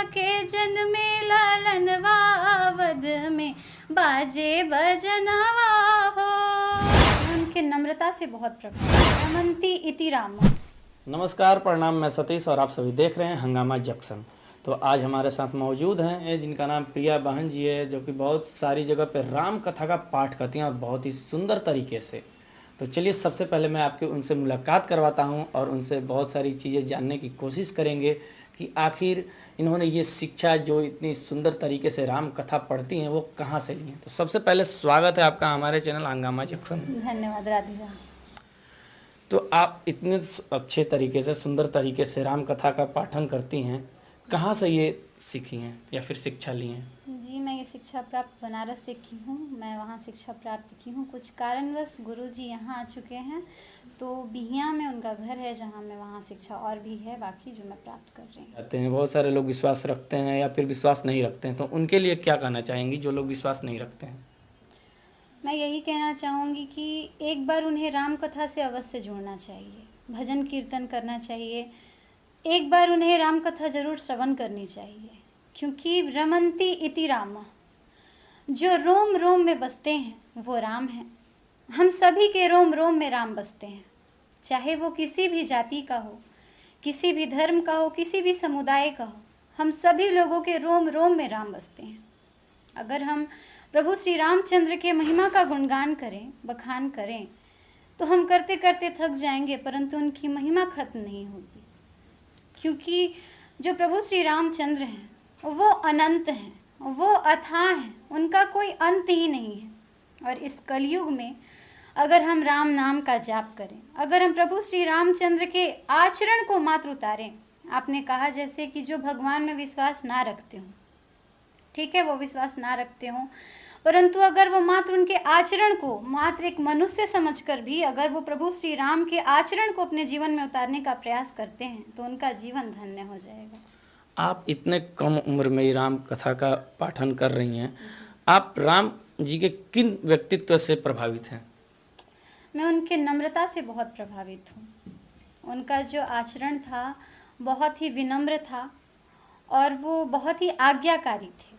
के जन्मे लालनवा अवध में बाजे बजनवा हो। उनके नम्रता से बहुत प्रभावित। रमन्ति इति राम। नमस्कार, प्रणाम। मैं सतीश और आप सभी देख रहे हैं हंगामा जंक्शन। तो आज हमारे साथ मौजूद हैं जिनका नाम प्रिया बहन जी है, जो कि बहुत सारी जगह पे राम कथा का पाठ करती हैं और बहुत ही सुंदर तरीके से। तो चलिए सबसे पहले मैं आपके उनसे मुलाकात करवाता हूं और उनसे बहुत सारी चीज़ें जानने की कोशिश करेंगे कि आखिर इन्होंने ये शिक्षा जो इतनी सुंदर तरीके से राम कथा पढ़ती हैं वो कहाँ से ली हैं। तो सबसे पहले स्वागत है आपका हमारे चैनल हंगामा जंक्शन। धन्यवाद राधे राधे। तो आप इतने अच्छे तरीके से सुंदर तरीके से राम कथा का पाठन करती हैं, कहाँ से ये सीखी हैं या फिर शिक्षा ली हैं? जी, मैं ये शिक्षा प्राप्त बनारस से की हूँ। मैं वहाँ शिक्षा प्राप्त की हूँ। कुछ कारणवश गुरुजी यहाँ आ चुके हैं, तो बिहिया में उनका घर है जहाँ मैं वहाँ शिक्षा और भी है बाकी जो मैं प्राप्त कर रही हूँ। कहते हैं बहुत सारे लोग विश्वास रखते हैं या फिर विश्वास नहीं रखते हैं, तो उनके लिए क्या कहना चाहेंगी जो लोग विश्वास नहीं रखते हैं? मैं यही कहना चाहूँगी कि एक बार उन्हें राम कथा से अवश्य जुड़ना चाहिए, भजन कीर्तन करना चाहिए, एक बार उन्हें राम कथा जरूर श्रवण करनी चाहिए, क्योंकि रमन्ति इति राम, जो रोम रोम में बसते हैं वो राम हैं। हम सभी के रोम रोम में राम बसते हैं, चाहे वो किसी भी जाति का हो, किसी भी धर्म का हो, किसी भी समुदाय का हो, हम सभी लोगों के रोम रोम में राम बसते हैं। अगर हम प्रभु श्री रामचंद्र के महिमा का गुणगान करें, बखान करें, तो हम करते करते थक जाएंगे, परंतु उनकी महिमा खत्म नहीं होगी, क्योंकि जो प्रभु श्री रामचंद्र हैं वो अनंत हैं, वो अथाह हैं, उनका कोई अंत ही नहीं है। और इस कलयुग में अगर हम राम नाम का जाप करें, अगर हम प्रभु श्री रामचंद्र के आचरण को मात्र उतारें, आपने कहा जैसे कि जो भगवान में विश्वास ना रखते हों, ठीक है, वो विश्वास ना रखते हों, परंतु अगर वो मात्र उनके आचरण को मात्र एक मनुष्य समझकर भी अगर वो प्रभु श्री राम के आचरण को अपने जीवन में उतारने का प्रयास करते हैं तो उनका जीवन धन्य हो जाएगा। आप इतने कम उम्र में ही राम कथा का पाठन कर रही हैं, आप राम जी के किन व्यक्तित्व से प्रभावित हैं? मैं उनके नम्रता से बहुत प्रभावित हूँ। उनका जो आचरण था बहुत ही विनम्र था और वो बहुत ही आज्ञाकारी थे।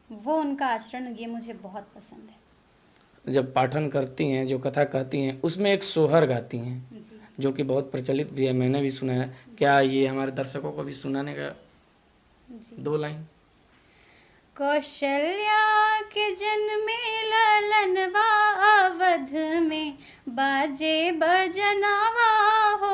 वो उनका आचरण ये मुझे बहुत पसंद है। जब पाठन करती हैं, जो कथा कहती हैं, उसमें एक सोहर गाती हैं जो कि बहुत प्रचलित भी है, मैंने भी सुना है। क्या ये हमारे दर्शकों को भी सुनाने का दो लाइन? कौशल्या के जन्मे ललनवा अवध में बाजे बजनवा हो।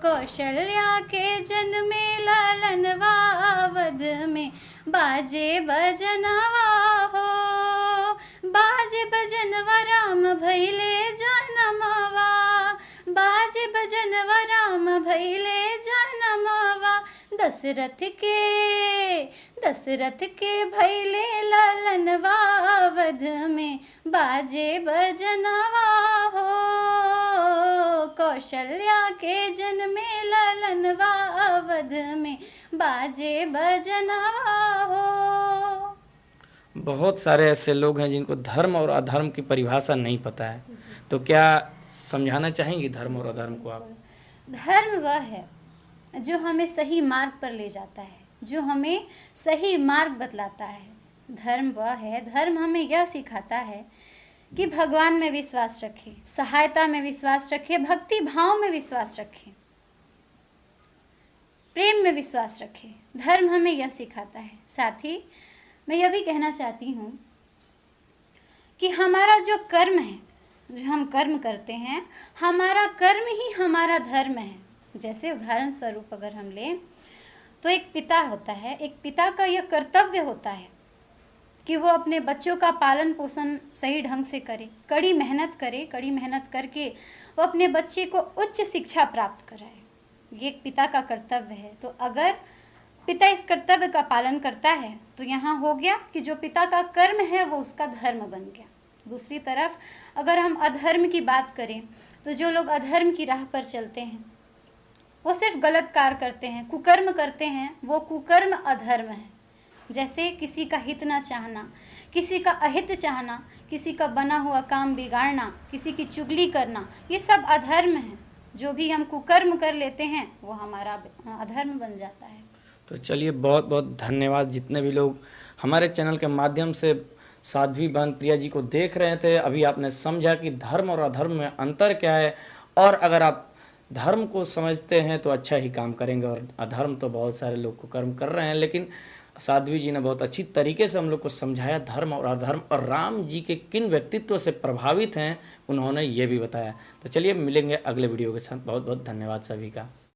कौशल्या के जन्मे ललनवा अवध में बाजे बजनवा हो। बाजे बजनवा राम भैले जनमवा, बाजे बजनवा राम भैले जनमवा। दशरथ के भैले ललनवा अवध में बाजे बजनवा हो। कौशल्या के जन्मे ललनवा अवध में बाजे बजनवा हो। बहुत सारे ऐसे लोग हैं जिनको धर्म और अधर्म की परिभाषा नहीं पता है, तो क्या समझाना चाहेंगी धर्म और अधर्म को आप? धर्म वह है जो हमें सही मार्ग पर ले जाता है, जो हमें सही मार्ग बतलाता है। धर्म वह है, धर्म हमें यह सिखाता है कि भगवान में विश्वास रखें, सहायता में विश्वास रखें, भक्ति भाव में विश्वास रखें, प्रेम में विश्वास रखें। धर्म हमें यह सिखाता है। साथ ही मैं यह भी कहना चाहती हूँ कि हमारा जो कर्म है, जो हम कर्म करते हैं, हमारा कर्म ही हमारा धर्म है। जैसे उदाहरण स्वरूप अगर हम लें तो एक पिता होता है, एक पिता का यह कर्तव्य होता है कि वो अपने बच्चों का पालन पोषण सही ढंग से करे, कड़ी मेहनत करे, कड़ी मेहनत करके वो अपने बच्चे को उच्च शिक्षा प्राप्त कराए। ये एक पिता का कर्तव्य है। तो अगर पिता इस कर्तव्य का पालन करता है तो यहाँ हो गया कि जो पिता का कर्म है वो उसका धर्म बन गया। दूसरी तरफ अगर हम अधर्म की बात करें तो जो लोग अधर्म की राह पर चलते हैं वो सिर्फ गलत कार्य करते हैं, कुकर्म करते हैं, वो कुकर्म अधर्म है। जैसे किसी का हित ना चाहना, किसी का अहित चाहना, किसी का बना हुआ काम बिगाड़ना, किसी की चुगली करना, ये सब अधर्म है। जो भी हम कुकर्म कर लेते हैं वो हमारा अधर्म बन जाता है। तो तो चलिए, बहुत बहुत धन्यवाद जितने भी लोग हमारे चैनल के माध्यम से साध्वी बहन प्रिया जी को देख रहे थे। अभी आपने समझा कि धर्म और अधर्म में अंतर क्या है, और अगर आप धर्म को समझते हैं तो अच्छा ही काम करेंगे, और अधर्म तो बहुत सारे लोग को कर्म कर रहे हैं। लेकिन साध्वी जी ने बहुत अच्छी तरीके से हम लोग को समझाया धर्म और अधर्म, और राम जी के किन व्यक्तित्व से प्रभावित हैं उन्होंने ये भी बताया। तो चलिए मिलेंगे अगले वीडियो के साथ। बहुत बहुत धन्यवाद सभी का।